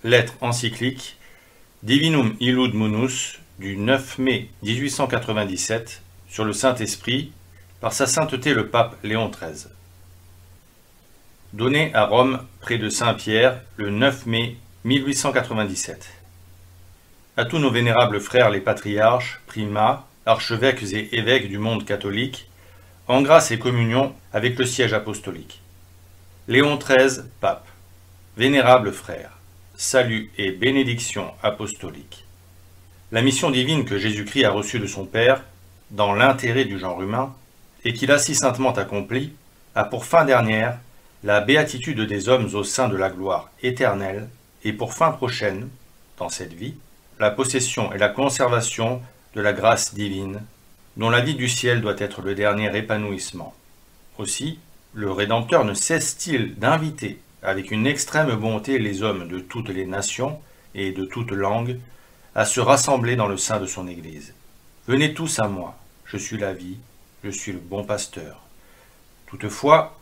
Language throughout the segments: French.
Lettre encyclique Divinum Illud Munus du 9 mai 1897 sur le Saint-Esprit par sa sainteté le pape Léon XIII. Donnée à Rome près de Saint-Pierre le 9 mai 1897. À tous nos vénérables frères les patriarches, primats, archevêques et évêques du monde catholique, en grâce et communion avec le siège apostolique. Léon XIII, pape. Vénérables frères, salut et bénédiction apostolique. La mission divine que Jésus-Christ a reçue de son Père, dans l'intérêt du genre humain, et qu'il a si saintement accomplie, a pour fin dernière la béatitude des hommes au sein de la gloire éternelle, et pour fin prochaine, dans cette vie, la possession et la conservation de la grâce divine, dont la vie du ciel doit être le dernier épanouissement. Aussi, le Rédempteur ne cesse-t-il d'inviter avec une extrême bonté les hommes de toutes les nations et de toutes langues à se rassembler dans le sein de son Église. Venez tous à moi, je suis la vie, je suis le bon pasteur. Toutefois,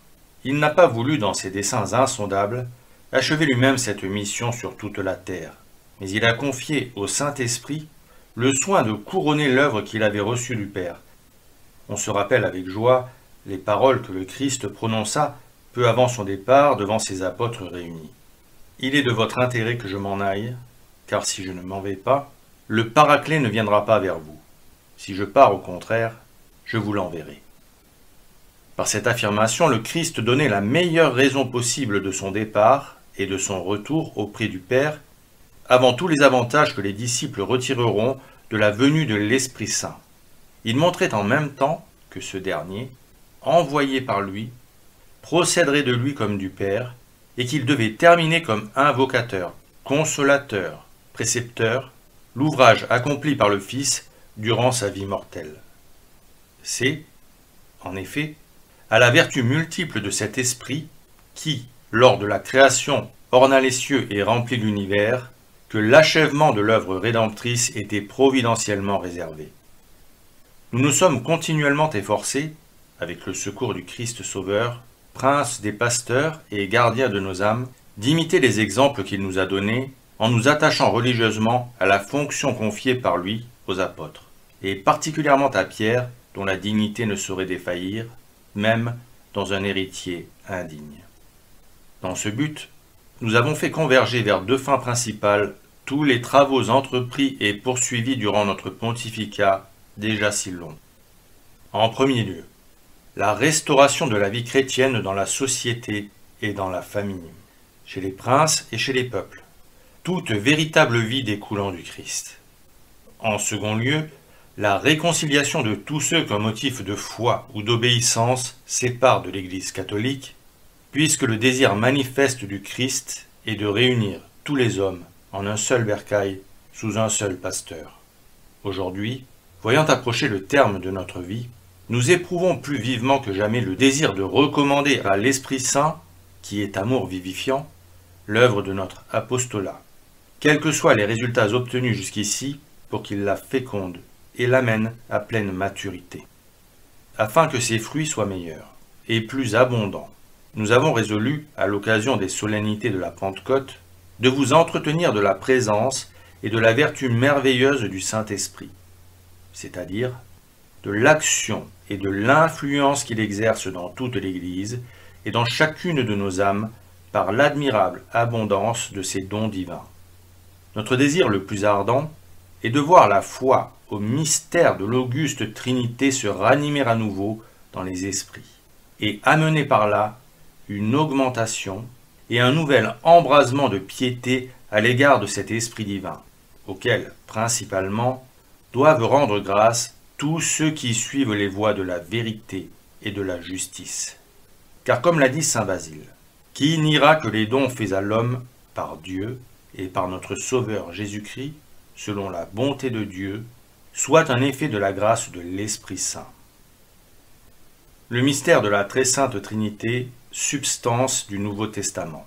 il n'a pas voulu, dans ses desseins insondables, achever lui-même cette mission sur toute la terre, mais il a confié au Saint-Esprit le soin de couronner l'œuvre qu'il avait reçue du Père. On se rappelle avec joie les paroles que le Christ prononça peu avant son départ devant ses apôtres réunis. Il est de votre intérêt que je m'en aille, car si je ne m'en vais pas, le Paraclet ne viendra pas vers vous. Si je pars au contraire, je vous l'enverrai. Par cette affirmation, le Christ donnait la meilleure raison possible de son départ et de son retour auprès du Père, avant tous les avantages que les disciples retireront de la venue de l'Esprit Saint. Il montrait en même temps que ce dernier, envoyé par lui, procéderait de lui comme du Père, et qu'il devait terminer comme invocateur, consolateur, précepteur, l'ouvrage accompli par le Fils durant sa vie mortelle. C'est, en effet, à la vertu multiple de cet esprit qui, lors de la création, orna les cieux et remplit l'univers, que l'achèvement de l'œuvre rédemptrice était providentiellement réservé. Nous nous sommes continuellement efforcés, avec le secours du Christ Sauveur, Prince des pasteurs et gardien de nos âmes, d'imiter les exemples qu'il nous a donnés en nous attachant religieusement à la fonction confiée par lui aux apôtres, et particulièrement à Pierre, dont la dignité ne saurait défaillir, même dans un héritier indigne. Dans ce but, nous avons fait converger vers deux fins principales tous les travaux entrepris et poursuivis durant notre pontificat déjà si long. En premier lieu, la restauration de la vie chrétienne dans la société et dans la famille, chez les princes et chez les peuples, toute véritable vie découlant du Christ. En second lieu, la réconciliation de tous ceux qu'un motif de foi ou d'obéissance sépare de l'Église catholique, puisque le désir manifeste du Christ est de réunir tous les hommes en un seul bercail sous un seul pasteur. Aujourd'hui, voyant approcher le terme de notre vie, nous éprouvons plus vivement que jamais le désir de recommander à l'Esprit Saint, qui est amour vivifiant, l'œuvre de notre apostolat, quels que soient les résultats obtenus jusqu'ici, pour qu'il la féconde et l'amène à pleine maturité. Afin que ses fruits soient meilleurs et plus abondants, nous avons résolu, à l'occasion des solennités de la Pentecôte, de vous entretenir de la présence et de la vertu merveilleuse du Saint-Esprit, c'est-à-dire de l'action et de l'influence qu'il exerce dans toute l'Église et dans chacune de nos âmes par l'admirable abondance de ses dons divins. Notre désir le plus ardent est de voir la foi au mystère de l'auguste Trinité se ranimer à nouveau dans les esprits et amener par là une augmentation et un nouvel embrasement de piété à l'égard de cet Esprit divin, auquel, principalement, doivent rendre grâce tous ceux qui suivent les voies de la vérité et de la justice. Car comme l'a dit saint Basile, qui niera que les dons faits à l'homme par Dieu et par notre Sauveur Jésus-Christ, selon la bonté de Dieu, soit un effet de la grâce de l'Esprit Saint. Le mystère de la très sainte Trinité, substance du Nouveau Testament.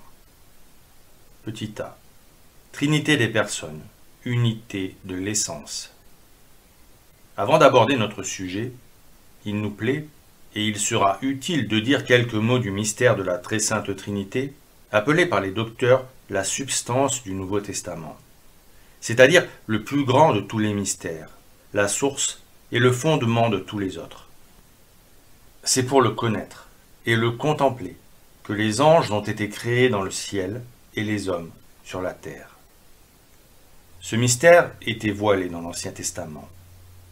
Petit a. Trinité des personnes, unité de l'essence. Avant d'aborder notre sujet, il nous plaît, et il sera utile de dire quelques mots du mystère de la très sainte Trinité, appelé par les docteurs la substance du Nouveau Testament, c'est-à-dire le plus grand de tous les mystères, la source et le fondement de tous les autres. C'est pour le connaître et le contempler que les anges ont été créés dans le ciel et les hommes sur la terre. Ce mystère était voilé dans l'Ancien Testament,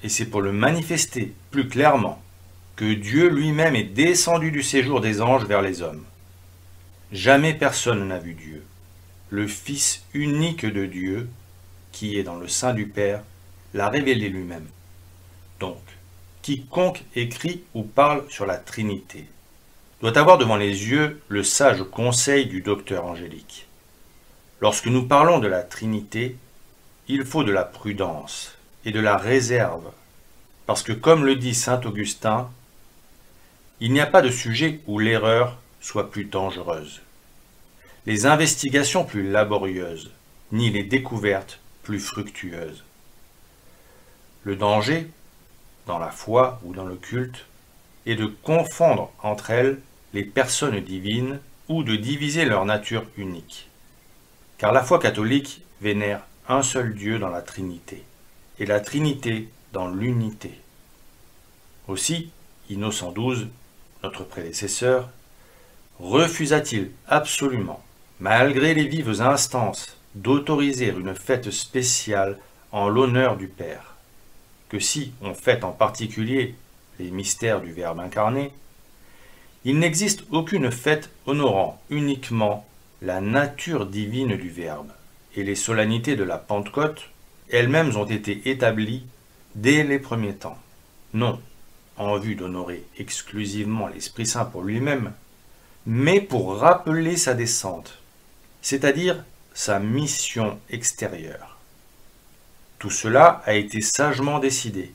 et c'est pour le manifester plus clairement que Dieu lui-même est descendu du séjour des anges vers les hommes. Jamais personne n'a vu Dieu, le Fils unique de Dieu, qui est dans le sein du Père, l'a révélé lui-même. Donc, quiconque écrit ou parle sur la Trinité doit avoir devant les yeux le sage conseil du docteur angélique. Lorsque nous parlons de la Trinité, il faut de la prudence et de la réserve, parce que comme le dit saint Augustin, il n'y a pas de sujet où l'erreur soit plus dangereuse, les investigations plus laborieuses, ni les découvertes plus fructueuses. Le danger, dans la foi ou dans le culte, est de confondre entre elles les personnes divines ou de diviser leur nature unique. Car la foi catholique vénère un seul Dieu dans la Trinité, et la Trinité dans l'unité. Aussi, Innocent XII, notre prédécesseur, refusa-t-il absolument, malgré les vives instances, d'autoriser une fête spéciale en l'honneur du Père, que si on fête en particulier les mystères du Verbe incarné, il n'existe aucune fête honorant uniquement la nature divine du Verbe, et les solennités de la Pentecôte elles-mêmes ont été établies dès les premiers temps, non en vue d'honorer exclusivement l'Esprit Saint pour lui-même, mais pour rappeler sa descente, c'est-à-dire sa mission extérieure. Tout cela a été sagement décidé,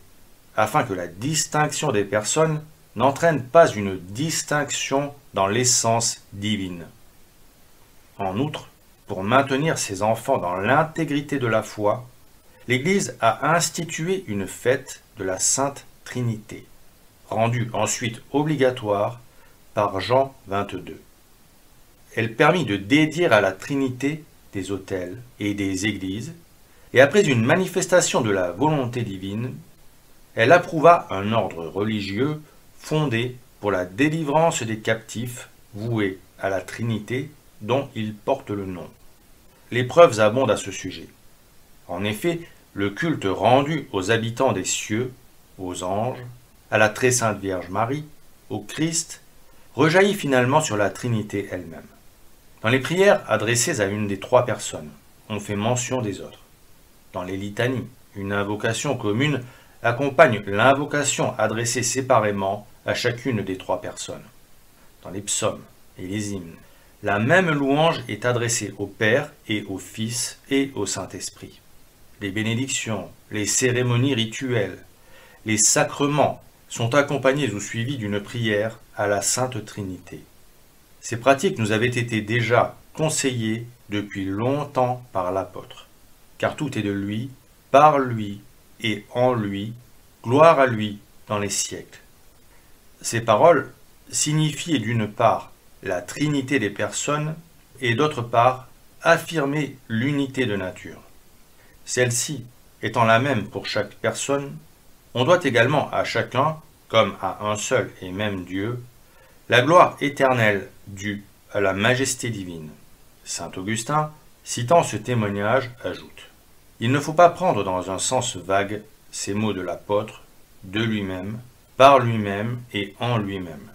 afin que la distinction des personnes n'entraîne pas une distinction dans l'essence divine. En outre, pour maintenir ses enfants dans l'intégrité de la foi, l'Église a institué une fête de la Sainte Trinité, rendue ensuite obligatoire par Jean 22. Elle permit de dédier à la Trinité des autels et des églises, et après une manifestation de la volonté divine, elle approuva un ordre religieux fondé pour la délivrance des captifs voués à la Trinité dont ils portent le nom. Les preuves abondent à ce sujet. En effet, le culte rendu aux habitants des cieux, aux anges, à la très sainte Vierge Marie, au Christ, rejaillit finalement sur la Trinité elle-même. Dans les prières adressées à une des trois personnes, on fait mention des autres. Dans les litanies, une invocation commune accompagne l'invocation adressée séparément à chacune des trois personnes. Dans les psaumes et les hymnes, la même louange est adressée au Père et au Fils et au Saint-Esprit. Les bénédictions, les cérémonies rituelles, les sacrements sont accompagnés ou suivis d'une prière à la Sainte Trinité. Ces pratiques nous avaient été déjà conseillées depuis longtemps par l'apôtre, car tout est de lui, par lui et en lui, gloire à lui dans les siècles. Ces paroles signifiaient d'une part la trinité des personnes et d'autre part affirmer l'unité de nature. Celle-ci étant la même pour chaque personne, on doit également à chacun, comme à un seul et même Dieu, la gloire éternelle due à la majesté divine. Saint Augustin, citant ce témoignage, ajoute « Il ne faut pas prendre dans un sens vague ces mots de l'apôtre, de lui-même, par lui-même et en lui-même.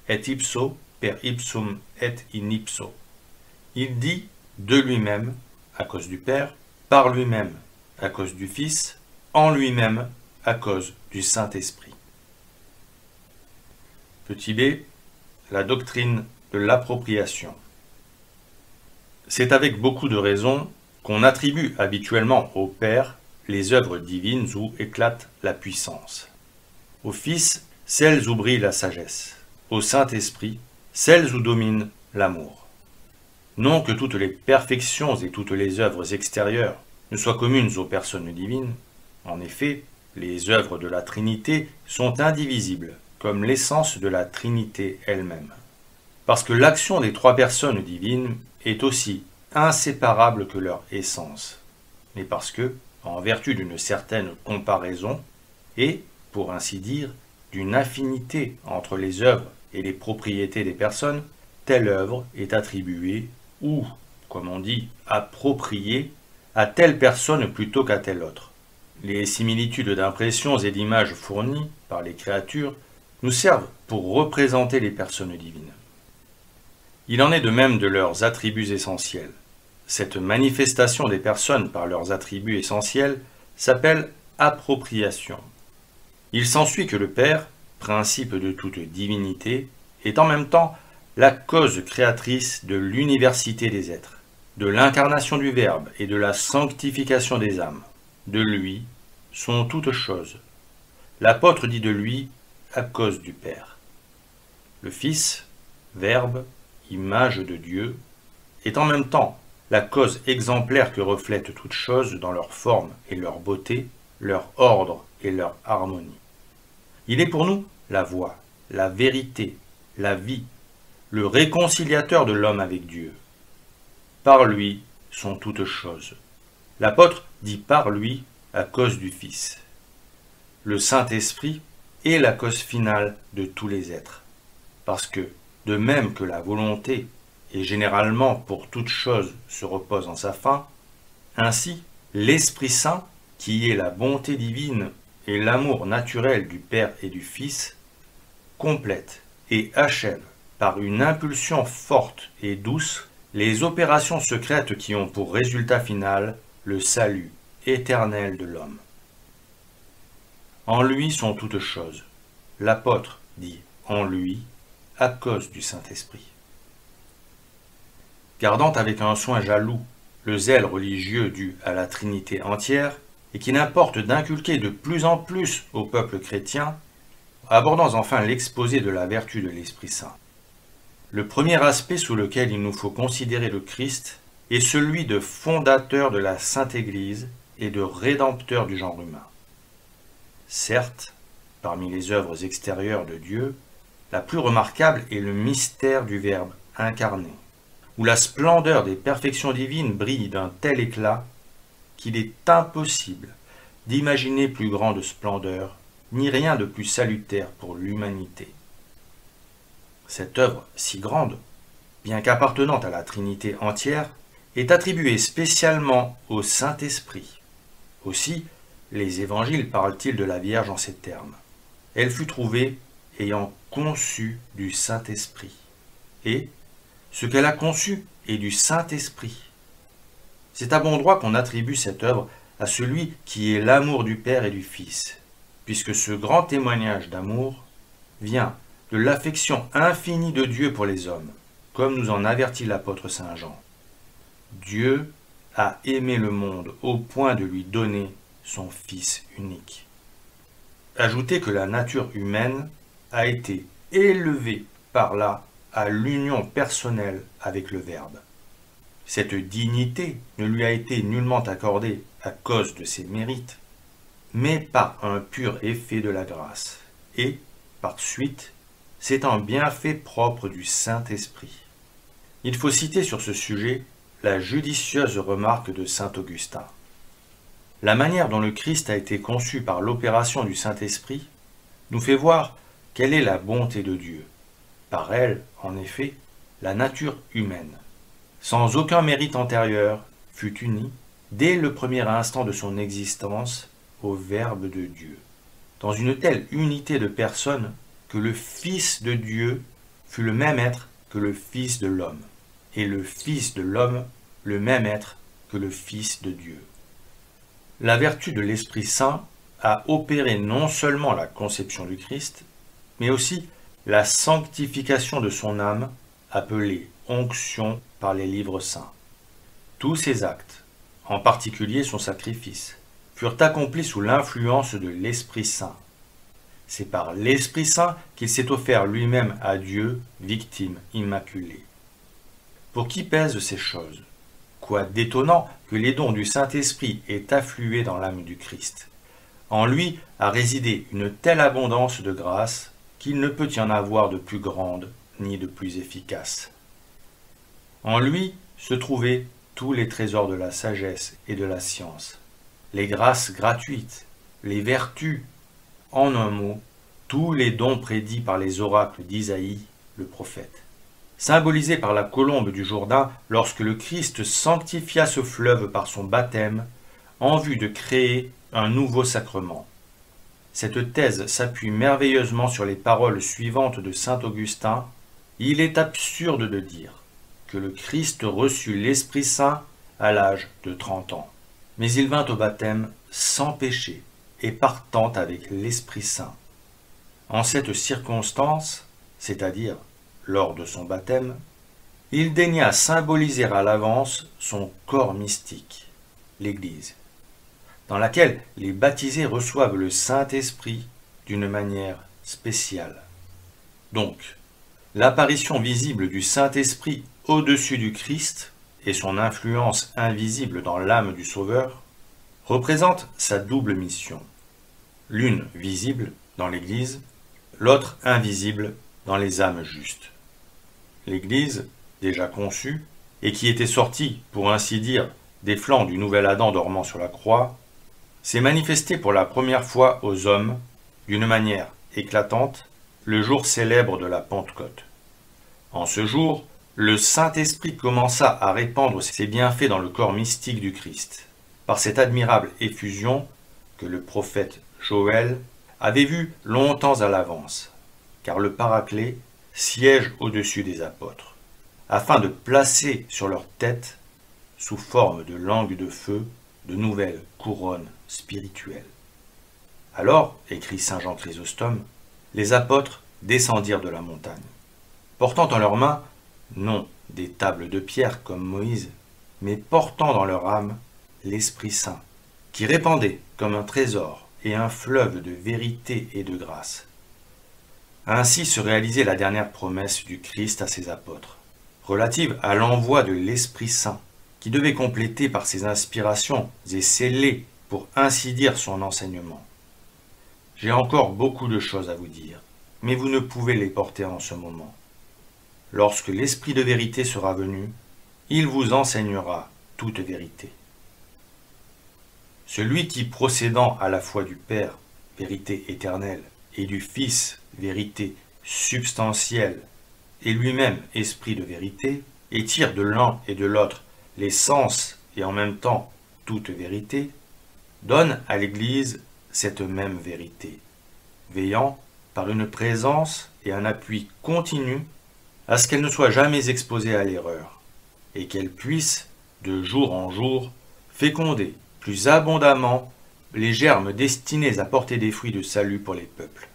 Et ipso per ipsum et in ipso. Il dit de lui-même, à cause du Père, par lui-même, à cause du Fils, en lui-même, à cause du Saint-Esprit. » Petit b. La doctrine de l'appropriation. C'est avec beaucoup de raison qu'on attribue habituellement au Père les œuvres divines où éclate la puissance. Au Fils, celles où brille la sagesse. Au Saint-Esprit, celles où domine l'amour. Non que toutes les perfections et toutes les œuvres extérieures ne soient communes aux personnes divines. En effet, les œuvres de la Trinité sont indivisibles, comme l'essence de la Trinité elle-même. Parce que l'action des trois personnes divines est aussi inséparables que leur essence, mais parce que, en vertu d'une certaine comparaison, et, pour ainsi dire, d'une affinité entre les œuvres et les propriétés des personnes, telle œuvre est attribuée, ou, comme on dit, appropriée, à telle personne plutôt qu'à telle autre. Les similitudes d'impressions et d'images fournies par les créatures nous servent pour représenter les personnes divines. Il en est de même de leurs attributs essentiels. Cette manifestation des personnes par leurs attributs essentiels s'appelle appropriation. Il s'ensuit que le Père, principe de toute divinité, est en même temps la cause créatrice de l'université des êtres, de l'incarnation du Verbe et de la sanctification des âmes. De lui sont toutes choses. L'apôtre dit de lui à cause du Père. Le Fils, Verbe, image de Dieu, est en même temps la cause exemplaire que reflètent toutes choses dans leur forme et leur beauté, leur ordre et leur harmonie. Il est pour nous la voie, la vérité, la vie, le réconciliateur de l'homme avec Dieu. Par lui sont toutes choses. L'apôtre dit par lui à cause du Fils. Le Saint-Esprit est la cause finale de tous les êtres, parce que, de même que la volonté, et généralement pour toute chose, se repose en sa fin, ainsi l'Esprit Saint, qui est la bonté divine et l'amour naturel du Père et du Fils, complète et achève par une impulsion forte et douce les opérations secrètes qui ont pour résultat final le salut éternel de l'homme. En lui sont toutes choses. L'apôtre dit en lui à cause du Saint-Esprit. Gardant avec un soin jaloux le zèle religieux dû à la Trinité entière, et qu'il importe d'inculquer de plus en plus au peuple chrétien, abordons enfin l'exposé de la vertu de l'Esprit Saint. Le premier aspect sous lequel il nous faut considérer le Christ est celui de fondateur de la Sainte Église et de rédempteur du genre humain. Certes, parmi les œuvres extérieures de Dieu, la plus remarquable est le mystère du Verbe incarné, où la splendeur des perfections divines brille d'un tel éclat qu'il est impossible d'imaginer plus grande splendeur, ni rien de plus salutaire pour l'humanité. Cette œuvre si grande, bien qu'appartenant à la Trinité entière, est attribuée spécialement au Saint-Esprit. Aussi, les évangiles parlent-ils de la Vierge en ces termes. Elle fut trouvée ayant conçu du Saint-Esprit. Et ce qu'elle a conçu est du Saint-Esprit. C'est à bon droit qu'on attribue cette œuvre à celui qui est l'amour du Père et du Fils, puisque ce grand témoignage d'amour vient de l'affection infinie de Dieu pour les hommes, comme nous en avertit l'apôtre Saint Jean. Dieu a aimé le monde au point de lui donner son Fils unique. Ajoutez que la nature humaine a été élevée par là à l'union personnelle avec le Verbe. Cette dignité ne lui a été nullement accordée à cause de ses mérites, mais par un pur effet de la grâce, et, par suite, c'est un bienfait propre du Saint-Esprit. Il faut citer sur ce sujet la judicieuse remarque de saint Augustin. La manière dont le Christ a été conçu par l'opération du Saint-Esprit nous fait voir quelle est la bonté de Dieu. Par elle, en effet, la nature humaine, sans aucun mérite antérieur, fut unie, dès le premier instant de son existence, au Verbe de Dieu, dans une telle unité de personnes que le Fils de Dieu fut le même être que le Fils de l'homme, et le Fils de l'homme le même être que le Fils de Dieu. La vertu de l'Esprit Saint a opéré non seulement la conception du Christ, mais aussi la sanctification de son âme, appelée onction par les livres saints. Tous ces actes, en particulier son sacrifice, furent accomplis sous l'influence de l'Esprit Saint. C'est par l'Esprit Saint qu'il s'est offert lui-même à Dieu, victime immaculée. Pour qui pèsent ces choses? Quoi d'étonnant que les dons du Saint-Esprit aient afflué dans l'âme du Christ. En lui a résidé une telle abondance de grâce qu'il ne peut y en avoir de plus grande ni de plus efficace. En lui se trouvait tous les trésors de la sagesse et de la science, les grâces gratuites, les vertus, en un mot, tous les dons prédits par les oracles d'Isaïe, le prophète. Symbolisé par la colombe du Jourdain lorsque le Christ sanctifia ce fleuve par son baptême, en vue de créer un nouveau sacrement. Cette thèse s'appuie merveilleusement sur les paroles suivantes de saint Augustin. Il est absurde de dire que le Christ reçut l'Esprit Saint à l'âge de 30 ans. Mais il vint au baptême sans péché et partant avec l'Esprit Saint. En cette circonstance, c'est-à-dire lors de son baptême, il daigna symboliser à l'avance son corps mystique, l'Église, dans laquelle les baptisés reçoivent le Saint-Esprit d'une manière spéciale. Donc, l'apparition visible du Saint-Esprit au-dessus du Christ et son influence invisible dans l'âme du Sauveur représente sa double mission, l'une visible dans l'Église, l'autre invisible dans les âmes justes. L'Église, déjà conçue, et qui était sortie, pour ainsi dire, des flancs du nouvel Adam dormant sur la croix, s'est manifestée pour la première fois aux hommes, d'une manière éclatante, le jour célèbre de la Pentecôte. En ce jour, le Saint-Esprit commença à répandre ses bienfaits dans le corps mystique du Christ, par cette admirable effusion que le prophète Joël avait vue longtemps à l'avance, car le Paraclet siège au-dessus des apôtres, afin de placer sur leur tête, sous forme de langue de feu, de nouvelles couronnes spirituelles. Alors, écrit saint Jean Chrysostome, les apôtres descendirent de la montagne, portant en leurs mains non des tables de pierre comme Moïse, mais portant dans leur âme l'Esprit Saint, qui répandait comme un trésor et un fleuve de vérité et de grâce. Ainsi se réalisait la dernière promesse du Christ à ses apôtres, relative à l'envoi de l'Esprit Saint, qui devait compléter par ses inspirations et sceller, pour ainsi dire, son enseignement. J'ai encore beaucoup de choses à vous dire, mais vous ne pouvez les porter en ce moment. Lorsque l'Esprit de vérité sera venu, il vous enseignera toute vérité. Celui qui, procédant à la fois du Père, vérité éternelle, et du Fils, vérité substantielle, et lui-même esprit de vérité, et tire de l'un et de l'autre l'essence et en même temps toute vérité, donne à l'Église cette même vérité, veillant par une présence et un appui continu à ce qu'elle ne soit jamais exposée à l'erreur, et qu'elle puisse, de jour en jour, féconder plus abondamment les germes destinés à porter des fruits de salut pour les peuples.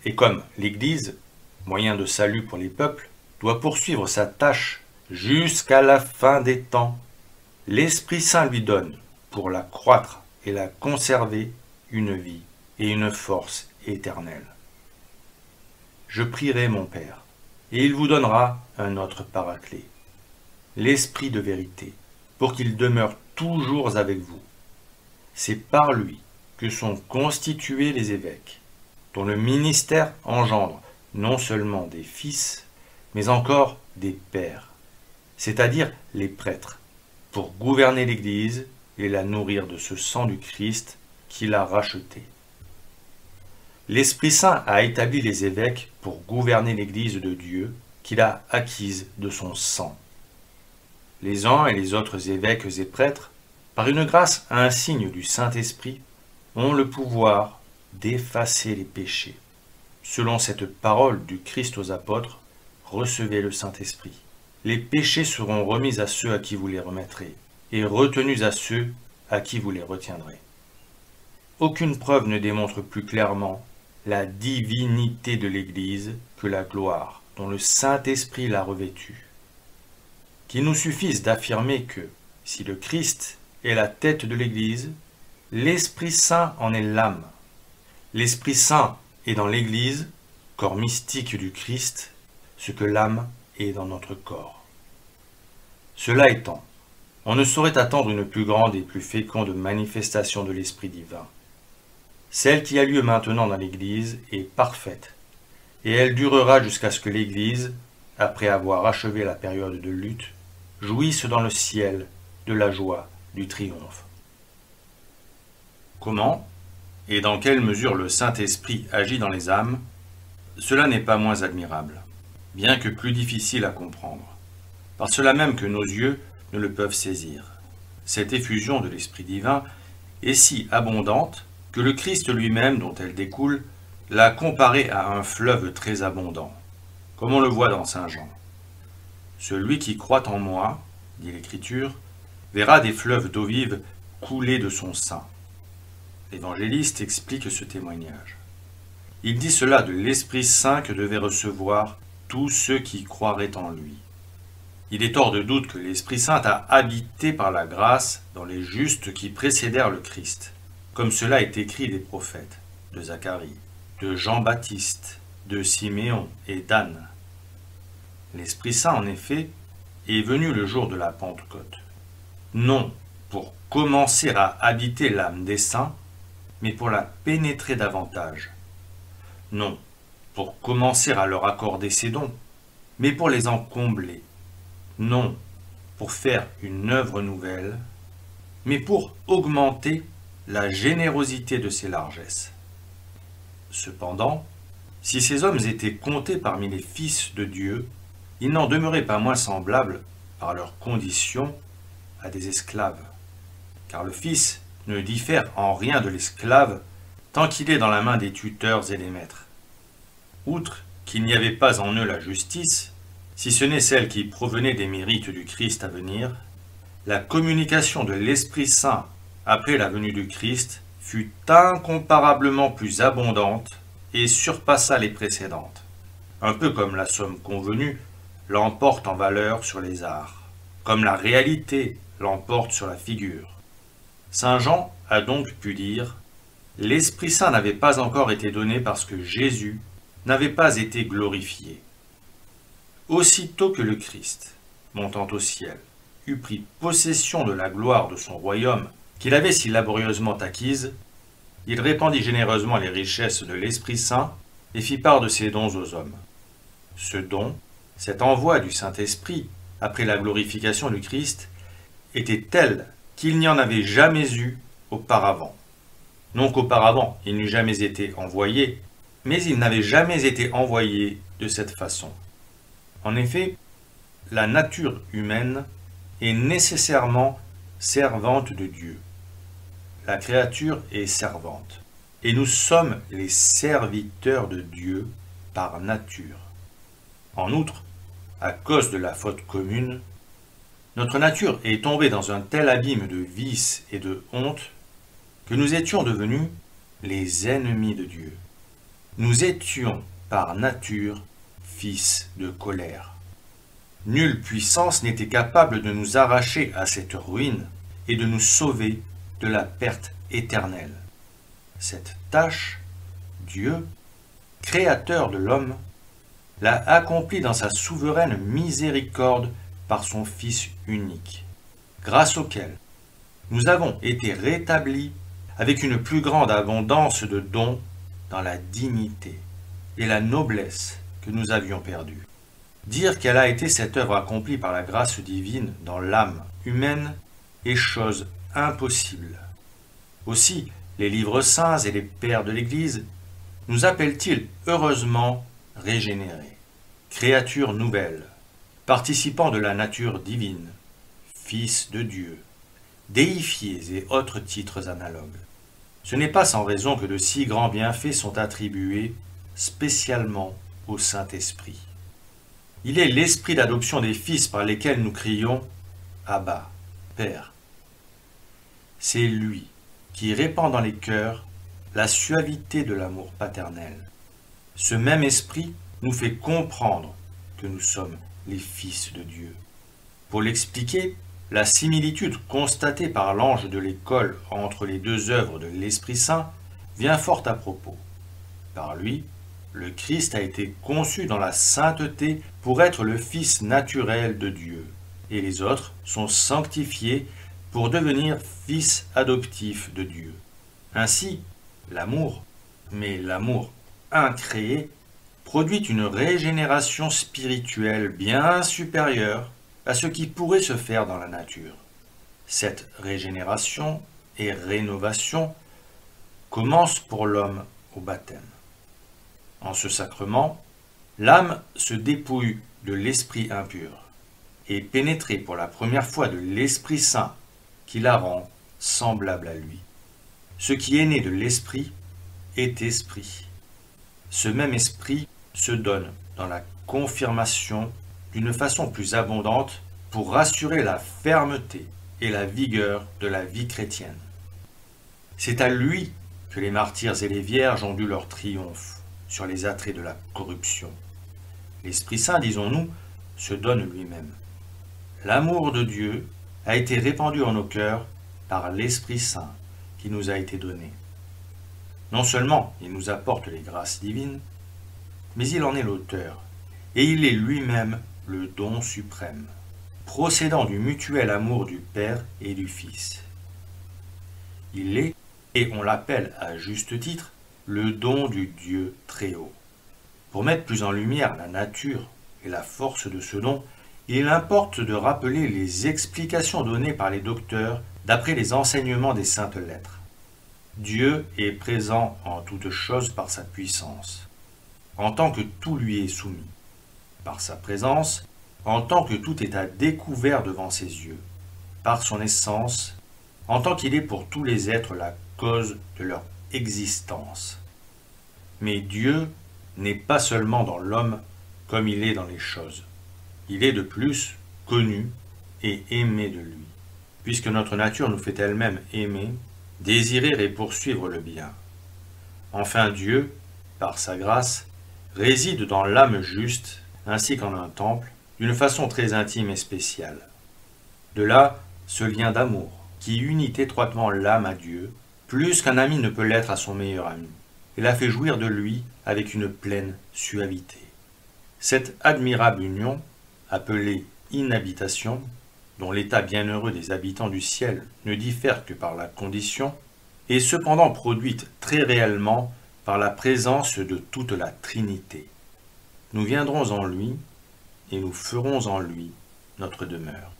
Et comme l'Église, moyen de salut pour les peuples, doit poursuivre sa tâche jusqu'à la fin des temps, l'Esprit Saint lui donne, pour la croître et la conserver, une vie et une force éternelle. Je prierai mon Père, et il vous donnera un autre Paraclet, l'Esprit de vérité, pour qu'il demeure toujours avec vous. C'est par lui que sont constitués les évêques, dont le ministère engendre non seulement des fils, mais encore des pères, c'est-à-dire les prêtres, pour gouverner l'Église et la nourrir de ce sang du Christ qui l'a racheté. L'Esprit Saint a établi les évêques pour gouverner l'Église de Dieu qu'il a acquise de son sang. Les uns et les autres évêques et prêtres, par une grâce à un signe du Saint-Esprit, ont le pouvoir d'effacer les péchés. Selon cette parole du Christ aux apôtres, recevez le Saint-Esprit. Les péchés seront remis à ceux à qui vous les remettrez, et retenus à ceux à qui vous les retiendrez. Aucune preuve ne démontre plus clairement la divinité de l'Église que la gloire dont le Saint-Esprit l'a revêtue. Qu'il nous suffise d'affirmer que, si le Christ est la tête de l'Église, l'Esprit Saint en est l'âme. L'Esprit Saint est dans l'Église, corps mystique du Christ, ce que l'âme est dans notre corps. Cela étant, on ne saurait attendre une plus grande et plus féconde manifestation de l'Esprit divin. Celle qui a lieu maintenant dans l'Église est parfaite, et elle durera jusqu'à ce que l'Église, après avoir achevé la période de lutte, jouisse dans le ciel de la joie du triomphe. Comment et dans quelle mesure le Saint-Esprit agit dans les âmes, cela n'est pas moins admirable, bien que plus difficile à comprendre, par cela même que nos yeux ne le peuvent saisir. Cette effusion de l'Esprit divin est si abondante que le Christ lui-même, dont elle découle, l'a comparée à un fleuve très abondant, comme on le voit dans Saint Jean. Celui qui croit en moi, dit l'Écriture, verra des fleuves d'eau vive couler de son sein. L'évangéliste explique ce témoignage. Il dit cela de l'Esprit Saint que devaient recevoir tous ceux qui croiraient en lui. Il est hors de doute que l'Esprit Saint a habité par la grâce dans les justes qui précédèrent le Christ, comme cela est écrit des prophètes, de Zacharie, de Jean-Baptiste, de Siméon et d'Anne. L'Esprit Saint, en effet, est venu le jour de la Pentecôte, non pour commencer à habiter l'âme des saints, mais pour la pénétrer davantage. Non pour commencer à leur accorder ses dons, mais pour les en combler. Non pour faire une œuvre nouvelle, mais pour augmenter la générosité de ses largesses. Cependant, si ces hommes étaient comptés parmi les fils de Dieu, ils n'en demeuraient pas moins semblables, par leur condition, à des esclaves. Car le fils ne diffère en rien de l'esclave tant qu'il est dans la main des tuteurs et des maîtres. Outre qu'il n'y avait pas en eux la justice, si ce n'est celle qui provenait des mérites du Christ à venir, la communication de l'Esprit Saint après la venue du Christ fut incomparablement plus abondante et surpassa les précédentes, un peu comme la somme convenue l'emporte en valeur sur les arts, comme la réalité l'emporte sur la figure. Saint Jean a donc pu dire « L'Esprit Saint n'avait pas encore été donné parce que Jésus n'avait pas été glorifié. » Aussitôt que le Christ, montant au ciel, eut pris possession de la gloire de son royaume qu'il avait si laborieusement acquise, il répandit généreusement les richesses de l'Esprit Saint et fit part de ses dons aux hommes. Ce don, cet envoi du Saint-Esprit, après la glorification du Christ, était tel qu'il n'y en avait jamais eu auparavant. Non qu'auparavant il n'eût jamais été envoyé, mais il n'avait jamais été envoyé de cette façon. En effet, la nature humaine est nécessairement servante de Dieu. La créature est servante, et nous sommes les serviteurs de Dieu par nature. En outre, à cause de la faute commune, notre nature est tombée dans un tel abîme de vice et de honte que nous étions devenus les ennemis de Dieu. Nous étions par nature fils de colère. Nulle puissance n'était capable de nous arracher à cette ruine et de nous sauver de la perte éternelle. Cette tâche, Dieu, créateur de l'homme, l'a accomplie dans sa souveraine miséricorde par son Fils unique, grâce auquel nous avons été rétablis avec une plus grande abondance de dons dans la dignité et la noblesse que nous avions perdues. Dire quelle a été cette œuvre accomplie par la grâce divine dans l'âme humaine est chose impossible. Aussi, les livres saints et les pères de l'Église nous appellent-ils heureusement régénérés, créatures nouvelles, participants de la nature divine, fils de Dieu, déifiés et autres titres analogues. Ce n'est pas sans raison que de si grands bienfaits sont attribués spécialement au Saint-Esprit. Il est l'esprit d'adoption des fils par lesquels nous crions « Abba, Père ». C'est lui qui répand dans les cœurs la suavité de l'amour paternel. Ce même esprit nous fait comprendre que nous sommes les fils de Dieu. Pour l'expliquer, la similitude constatée par l'ange de l'école entre les deux œuvres de l'Esprit Saint vient fort à propos. Par lui, le Christ a été conçu dans la sainteté pour être le Fils naturel de Dieu, et les autres sont sanctifiés pour devenir fils adoptifs de Dieu. Ainsi, l'amour, mais l'amour incréé, produit une régénération spirituelle bien supérieure à ce qui pourrait se faire dans la nature. Cette régénération et rénovation commence pour l'homme au baptême. En ce sacrement, l'âme se dépouille de l'esprit impur et pénétrée pour la première fois de l'Esprit Saint qui la rend semblable à lui. Ce qui est né de l'esprit est esprit. Ce même esprit se donne dans la confirmation d'une façon plus abondante pour rassurer la fermeté et la vigueur de la vie chrétienne. C'est à lui que les martyrs et les vierges ont dû leur triomphe sur les attraits de la corruption. L'Esprit Saint, disons-nous, se donne lui-même. L'amour de Dieu a été répandu en nos cœurs par l'Esprit Saint qui nous a été donné. Non seulement il nous apporte les grâces divines, mais il en est l'auteur, et il est lui-même le don suprême, procédant du mutuel amour du Père et du Fils. Il est, et on l'appelle à juste titre, le don du Dieu très haut. Pour mettre plus en lumière la nature et la force de ce don, il importe de rappeler les explications données par les docteurs d'après les enseignements des saintes lettres. Dieu est présent en toutes choses par sa puissance, en tant que tout lui est soumis, par sa présence, en tant que tout est à découvert devant ses yeux, par son essence, en tant qu'il est pour tous les êtres la cause de leur existence. Mais Dieu n'est pas seulement dans l'homme comme il est dans les choses. Il est de plus connu et aimé de lui, puisque notre nature nous fait elle-même aimer, désirer et poursuivre le bien. Enfin Dieu, par sa grâce, réside dans l'âme juste, ainsi qu'en un temple, d'une façon très intime et spéciale. De là, ce lien d'amour, qui unit étroitement l'âme à Dieu, plus qu'un ami ne peut l'être à son meilleur ami, et la fait jouir de lui avec une pleine suavité. Cette admirable union, appelée inhabitation, dont l'état bienheureux des habitants du ciel ne diffère que par la condition, est cependant produite très réellement par la présence de toute la Trinité. Nous viendrons en lui, et nous ferons en lui notre demeure.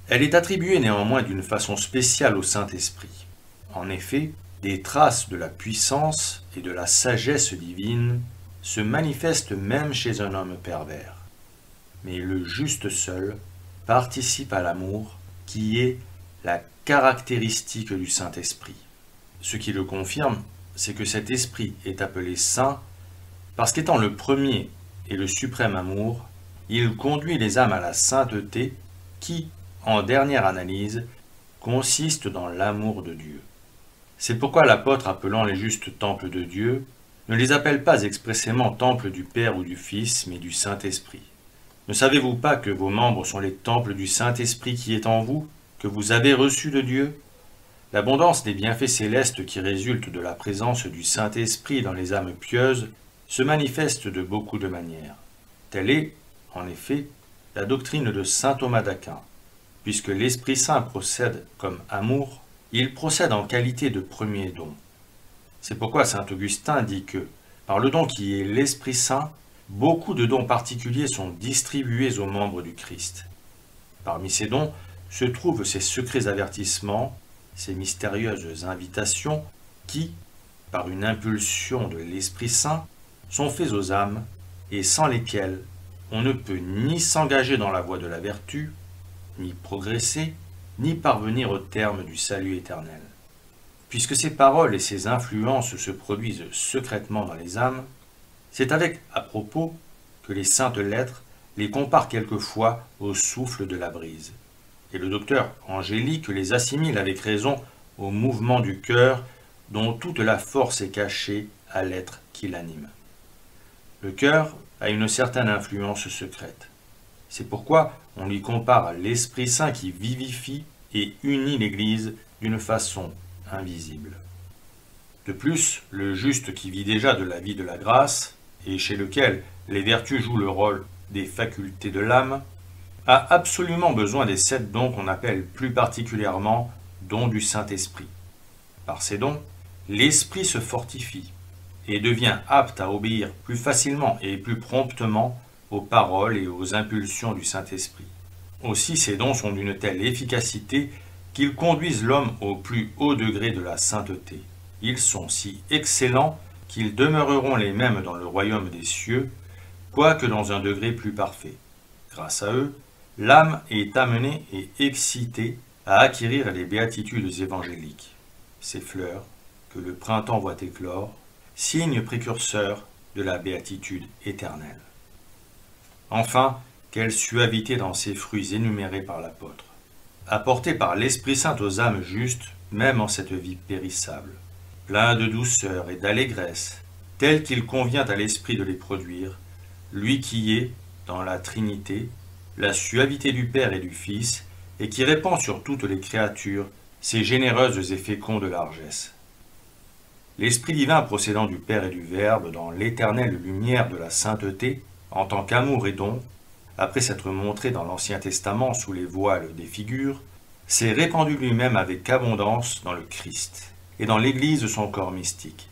Elle est attribuée néanmoins d'une façon spéciale au Saint-Esprit. En effet, des traces de la puissance et de la sagesse divine se manifestent même chez un homme pervers. Mais le juste seul participe à l'amour qui est la caractéristique du Saint-Esprit. Ce qui le confirme, c'est que cet esprit est appelé saint parce qu'étant le premier et le suprême amour, il conduit les âmes à la sainteté qui, en dernière analyse, consiste dans l'amour de Dieu. C'est pourquoi l'apôtre, appelant les justes temples de Dieu, ne les appelle pas expressément temples du Père ou du Fils, mais du Saint-Esprit. Ne savez-vous pas que vos membres sont les temples du Saint-Esprit qui est en vous, que vous avez reçu de Dieu? L'abondance des bienfaits célestes qui résultent de la présence du Saint-Esprit dans les âmes pieuses se manifeste de beaucoup de manières. Telle est, en effet, la doctrine de saint Thomas d'Aquin. Puisque l'Esprit Saint procède comme amour, il procède en qualité de premier don. C'est pourquoi saint Augustin dit que, par le don qui est l'Esprit Saint, beaucoup de dons particuliers sont distribués aux membres du Christ. Parmi ces dons se trouvent ces secrets avertissements, ces mystérieuses invitations qui, par une impulsion de l'Esprit Saint, sont faits aux âmes et sans lesquelles on ne peut ni s'engager dans la voie de la vertu, ni progresser, ni parvenir au terme du salut éternel. Puisque ces paroles et ces influences se produisent secrètement dans les âmes, c'est avec à propos que les saintes lettres les comparent quelquefois au souffle de la brise. Et le docteur Angélique les assimile avec raison au mouvement du cœur dont toute la force est cachée à l'être qui l'anime. Le cœur a une certaine influence secrète. C'est pourquoi on lui compare l'Esprit Saint qui vivifie et unit l'Église d'une façon invisible. De plus, le juste qui vit déjà de la vie de la grâce, et chez lequel les vertus jouent le rôle des facultés de l'âme, a absolument besoin des 7 dons qu'on appelle plus particulièrement dons du Saint-Esprit. Par ces dons, l'esprit se fortifie et devient apte à obéir plus facilement et plus promptement aux paroles et aux impulsions du Saint-Esprit. Aussi ces dons sont d'une telle efficacité qu'ils conduisent l'homme au plus haut degré de la sainteté. Ils sont si excellents qu'ils demeureront les mêmes dans le royaume des cieux, quoique dans un degré plus parfait. Grâce à eux, l'âme est amenée et excitée à acquérir les béatitudes évangéliques, ces fleurs que le printemps voit éclore, signe précurseur de la béatitude éternelle. Enfin, quelle suavité dans ces fruits énumérés par l'apôtre, apportés par l'Esprit Saint aux âmes justes, même en cette vie périssable, plein de douceur et d'allégresse, tel qu'il convient à l'Esprit de les produire, lui qui est, dans la Trinité, la suavité du Père et du Fils, et qui répand sur toutes les créatures ses généreuses et fécondes largesses. L'Esprit divin procédant du Père et du Verbe dans l'éternelle lumière de la sainteté, en tant qu'amour et don, après s'être montré dans l'Ancien Testament sous les voiles des figures, s'est répandu lui-même avec abondance dans le Christ et dans l'Église de son corps mystique.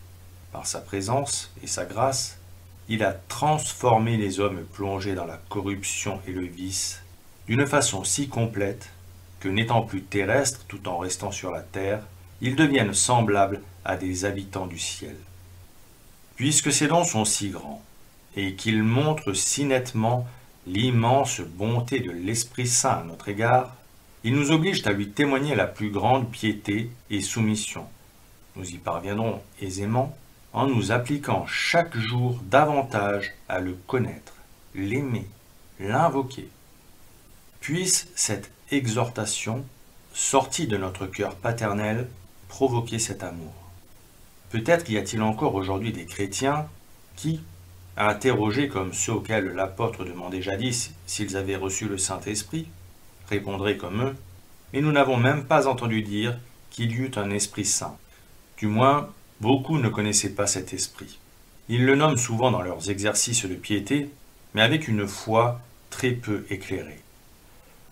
Par sa présence et sa grâce, il a transformé les hommes plongés dans la corruption et le vice d'une façon si complète que, n'étant plus terrestres tout en restant sur la terre, ils deviennent semblables à des habitants du ciel. Puisque ces dons sont si grands, et qu'ils montrent si nettement l'immense bonté de l'Esprit Saint à notre égard, ils nous obligent à lui témoigner la plus grande piété et soumission. Nous y parviendrons aisément en nous appliquant chaque jour davantage à le connaître, l'aimer, l'invoquer. Puisse cette exhortation, sortie de notre cœur paternel, provoquer cet amour. Peut-être y a-t-il encore aujourd'hui des chrétiens qui, interrogés comme ceux auxquels l'apôtre demandait jadis s'ils avaient reçu le Saint-Esprit, répondraient comme eux, mais nous n'avons même pas entendu dire qu'il y eut un Esprit Saint. Du moins, beaucoup ne connaissaient pas cet esprit. Ils le nomment souvent dans leurs exercices de piété, mais avec une foi très peu éclairée.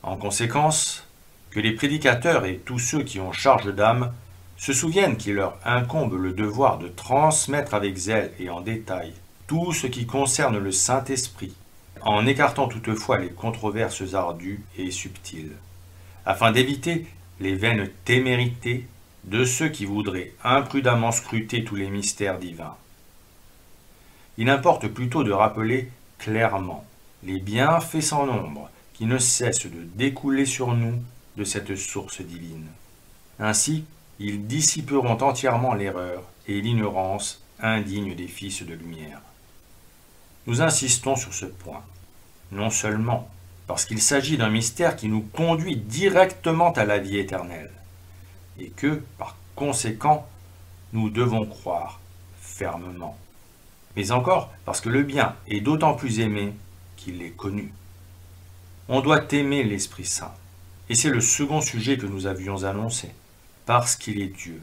En conséquence, que les prédicateurs et tous ceux qui ont charge d'âme se souviennent qu'il leur incombe le devoir de transmettre avec zèle et en détail tout ce qui concerne le Saint-Esprit, en écartant toutefois les controverses ardues et subtiles, afin d'éviter les vaines témérités de ceux qui voudraient imprudemment scruter tous les mystères divins. Il importe plutôt de rappeler clairement les bienfaits sans nombre qui ne cessent de découler sur nous de cette source divine. Ainsi, ils dissiperont entièrement l'erreur et l'ignorance indignes des fils de lumière. Nous insistons sur ce point, non seulement parce qu'il s'agit d'un mystère qui nous conduit directement à la vie éternelle, et que, par conséquent, nous devons croire fermement, mais encore parce que le bien est d'autant plus aimé qu'il est connu. On doit aimer l'Esprit Saint, et c'est le second sujet que nous avions annoncé, parce qu'il est Dieu.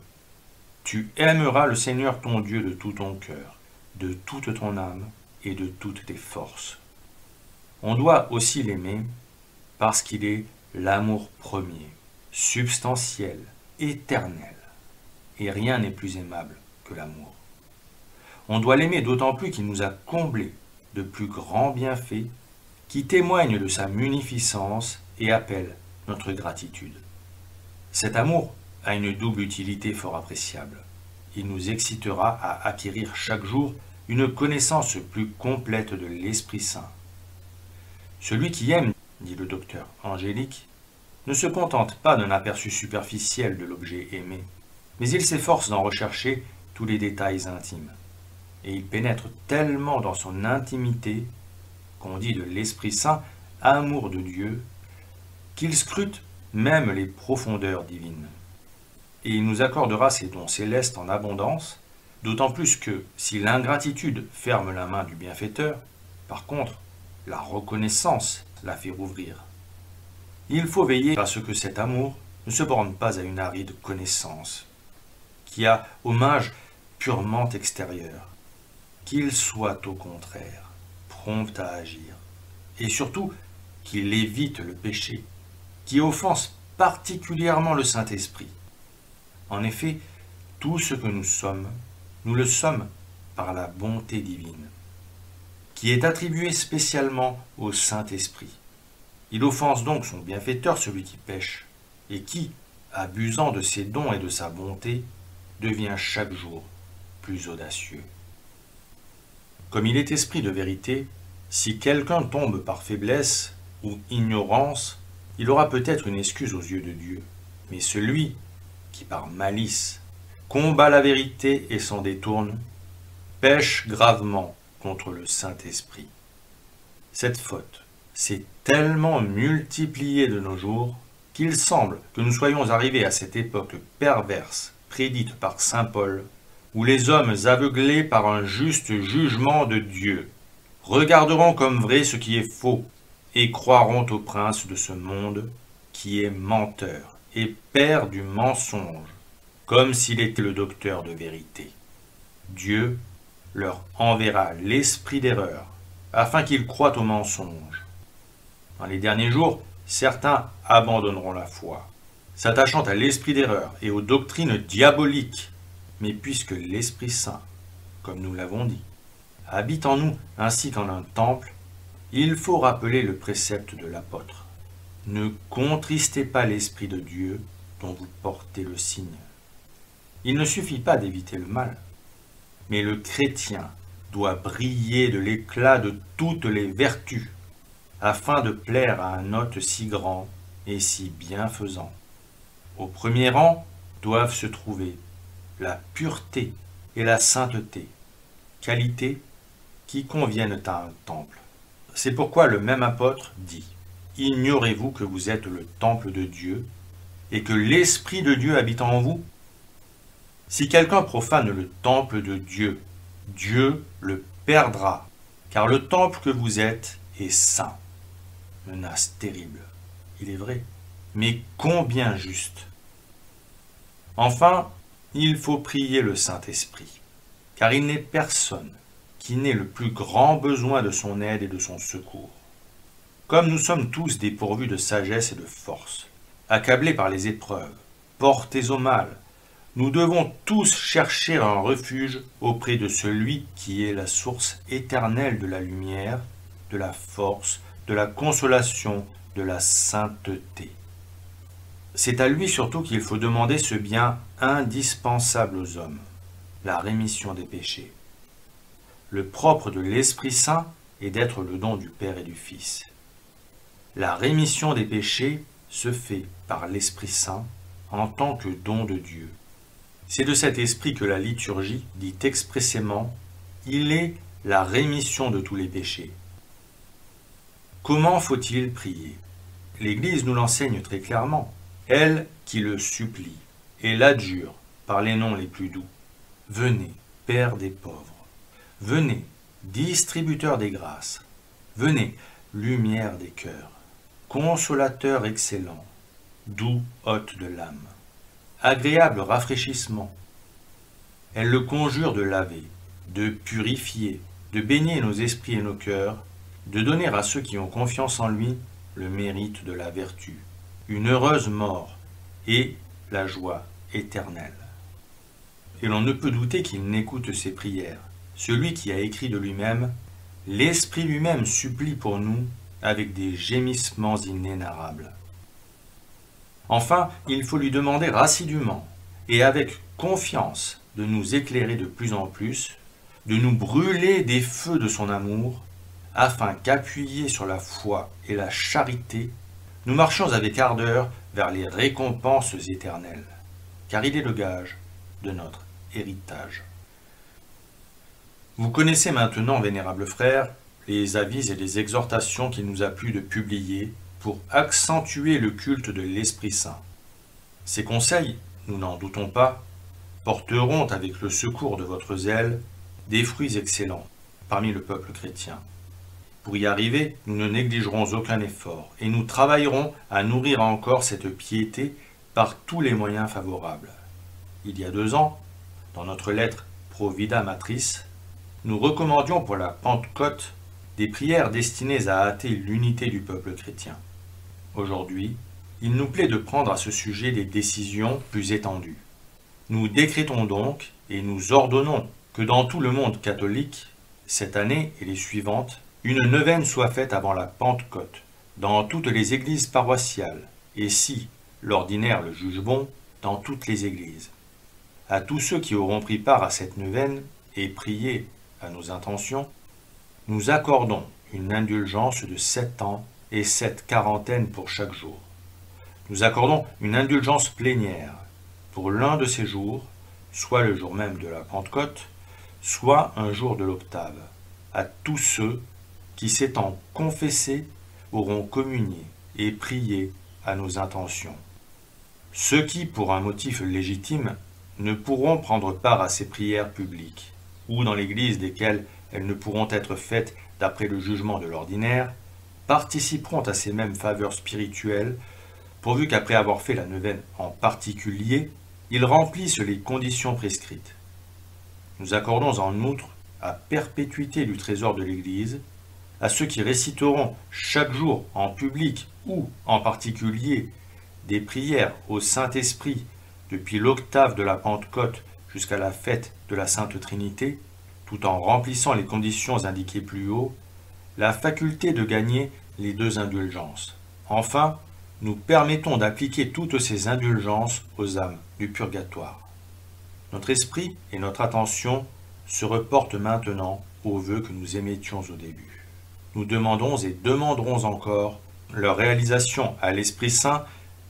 Tu aimeras le Seigneur ton Dieu de tout ton cœur, de toute ton âme et de toutes tes forces. On doit aussi l'aimer parce qu'il est l'amour premier, substantiel, éternel, et rien n'est plus aimable que l'amour. On doit l'aimer d'autant plus qu'il nous a comblés de plus grands bienfaits qui témoignent de sa munificence et appellent notre gratitude. Cet amour a une double utilité fort appréciable. Il nous excitera à acquérir chaque jour une connaissance plus complète de l'Esprit Saint. Celui qui aime, dit le docteur Angélique, ne se contente pas d'un aperçu superficiel de l'objet aimé, mais il s'efforce d'en rechercher tous les détails intimes. Et il pénètre tellement dans son intimité, qu'on dit de l'Esprit Saint, amour de Dieu, qu'il scrute même les profondeurs divines. Et il nous accordera ces dons célestes en abondance, d'autant plus que, si l'ingratitude ferme la main du bienfaiteur, par contre, la reconnaissance la fait rouvrir. Il faut veiller à ce que cet amour ne se borne pas à une aride connaissance, qui a hommage purement extérieur, qu'il soit au contraire prompt à agir, et surtout qu'il évite le péché, qui offense particulièrement le Saint-Esprit. En effet, tout ce que nous sommes, nous le sommes par la bonté divine, qui est attribuée spécialement au Saint-Esprit. Il offense donc son bienfaiteur, celui qui pêche, et qui, abusant de ses dons et de sa bonté, devient chaque jour plus audacieux. Comme il est esprit de vérité, si quelqu'un tombe par faiblesse ou ignorance, il aura peut-être une excuse aux yeux de Dieu. Mais celui qui par malice combat la vérité et s'en détourne, pêche gravement contre le Saint-Esprit. Cette faute s'est tellement multipliée de nos jours qu'il semble que nous soyons arrivés à cette époque perverse prédite par saint Paul, où les hommes aveuglés par un juste jugement de Dieu regarderont comme vrai ce qui est faux et croiront au prince de ce monde qui est menteur et père du mensonge, comme s'il était le docteur de vérité. Dieu leur enverra l'esprit d'erreur, afin qu'ils croient au mensonge. Dans les derniers jours, certains abandonneront la foi, s'attachant à l'esprit d'erreur et aux doctrines diaboliques. Mais puisque l'Esprit Saint, comme nous l'avons dit, habite en nous ainsi qu'en un temple, il faut rappeler le précepte de l'apôtre. Ne contristez pas l'Esprit de Dieu dont vous portez le signe. Il ne suffit pas d'éviter le mal, mais le chrétien doit briller de l'éclat de toutes les vertus, afin de plaire à un hôte si grand et si bienfaisant. Au premier rang doivent se trouver la pureté et la sainteté, qualités qui conviennent à un temple. C'est pourquoi le même apôtre dit « Ignorez-vous que vous êtes le temple de Dieu et que l'Esprit de Dieu habite en vous ?» Si quelqu'un profane le temple de Dieu, Dieu le perdra, car le temple que vous êtes est saint. Menace terrible, il est vrai, mais combien juste. Enfin, il faut prier le Saint-Esprit, car il n'est personne qui n'ait le plus grand besoin de son aide et de son secours. Comme nous sommes tous dépourvus de sagesse et de force, accablés par les épreuves, portés au mal, nous devons tous chercher un refuge auprès de celui qui est la source éternelle de la lumière, de la force, de la consolation, de la sainteté. C'est à lui surtout qu'il faut demander ce bien indispensable aux hommes, la rémission des péchés. Le propre de l'Esprit Saint est d'être le don du Père et du Fils. La rémission des péchés se fait par l'Esprit Saint en tant que don de Dieu. C'est de cet esprit que la liturgie dit expressément « Il est la rémission de tous les péchés ». Comment faut-il prier? L'Église nous l'enseigne très clairement. Elle qui le supplie et l'adjure par les noms les plus doux. Venez, Père des pauvres. Venez, distributeur des grâces. Venez, lumière des cœurs. Consolateur excellent, doux hôte de l'âme. Agréable rafraîchissement. Elle le conjure de laver, de purifier, de baigner nos esprits et nos cœurs, de donner à ceux qui ont confiance en lui le mérite de la vertu, une heureuse mort et la joie éternelle. Et l'on ne peut douter qu'il n'écoute ses prières. Celui qui a écrit de lui-même, « L'Esprit lui-même supplie pour nous avec des gémissements inénarrables. » Enfin, il faut lui demander assidûment et avec confiance de nous éclairer de plus en plus, de nous brûler des feux de son amour, afin qu'appuyés sur la foi et la charité, nous marchions avec ardeur vers les récompenses éternelles, car il est le gage de notre héritage. Vous connaissez maintenant, vénérables frères, les avis et les exhortations qu'il nous a plu de publier pour accentuer le culte de l'Esprit Saint. Ces conseils, nous n'en doutons pas, porteront avec le secours de votre zèle des fruits excellents parmi le peuple chrétien. Pour y arriver, nous ne négligerons aucun effort et nous travaillerons à nourrir encore cette piété par tous les moyens favorables. Il y a 2 ans, dans notre lettre Pro Vida Matris, nous recommandions pour la Pentecôte des prières destinées à hâter l'unité du peuple chrétien. Aujourd'hui, il nous plaît de prendre à ce sujet des décisions plus étendues. Nous décrétons donc et nous ordonnons que dans tout le monde catholique, cette année et les suivantes, une neuvaine soit faite avant la Pentecôte, dans toutes les églises paroissiales, et si l'ordinaire le juge bon, dans toutes les églises. À tous ceux qui auront pris part à cette neuvaine et prié à nos intentions, nous accordons une indulgence de 7 ans et 7 quarantaines pour chaque jour. Nous accordons une indulgence plénière pour l'un de ces jours, soit le jour même de la Pentecôte, soit un jour de l'octave, à tous ceux qui, s'étant confessés, auront communié et prié à nos intentions. Ceux qui, pour un motif légitime, ne pourront prendre part à ces prières publiques, ou dans l'église desquelles elles ne pourront être faites d'après le jugement de l'ordinaire, participeront à ces mêmes faveurs spirituelles, pourvu qu'après avoir fait la neuvaine en particulier, ils remplissent les conditions prescrites. Nous accordons en outre, à perpétuité du trésor de l'Église, à ceux qui réciteront chaque jour en public ou en particulier des prières au Saint-Esprit depuis l'octave de la Pentecôte jusqu'à la fête de la Sainte Trinité, tout en remplissant les conditions indiquées plus haut, la faculté de gagner les 2 indulgences. Enfin, nous permettons d'appliquer toutes ces indulgences aux âmes du purgatoire. Notre esprit et notre attention se reportent maintenant aux vœux que nous émettions au début. Nous demandons et demanderons encore leur réalisation à l'Esprit Saint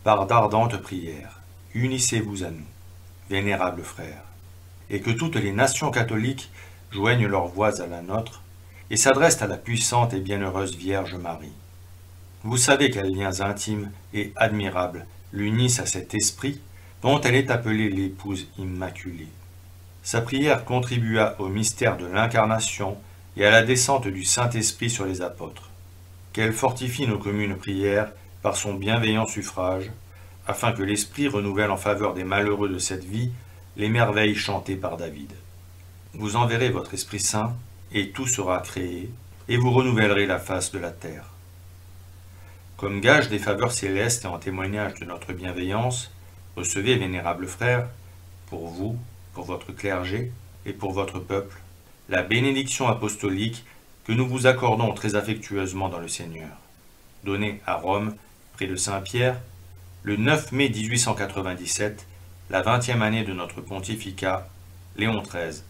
par d'ardentes prières. Unissez-vous à nous, vénérables frères, et que toutes les nations catholiques joignent leurs voix à la nôtre et s'adressent à la puissante et bienheureuse Vierge Marie. Vous savez quels liens intimes et admirables l'unissent à cet esprit dont elle est appelée l'épouse immaculée. Sa prière contribua au mystère de l'incarnation et à la descente du Saint-Esprit sur les apôtres. Qu'elle fortifie nos communes prières par son bienveillant suffrage, afin que l'Esprit renouvelle en faveur des malheureux de cette vie les merveilles chantées par David. Vous enverrez votre Esprit Saint, et tout sera créé, et vous renouvellerez la face de la terre. Comme gage des faveurs célestes et en témoignage de notre bienveillance, recevez, vénérables frères, pour vous, pour votre clergé et pour votre peuple, la bénédiction apostolique que nous vous accordons très affectueusement dans le Seigneur. Donnée à Rome, près de Saint-Pierre, le 9 mai 1897, la 20e année de notre pontificat, Léon XIII,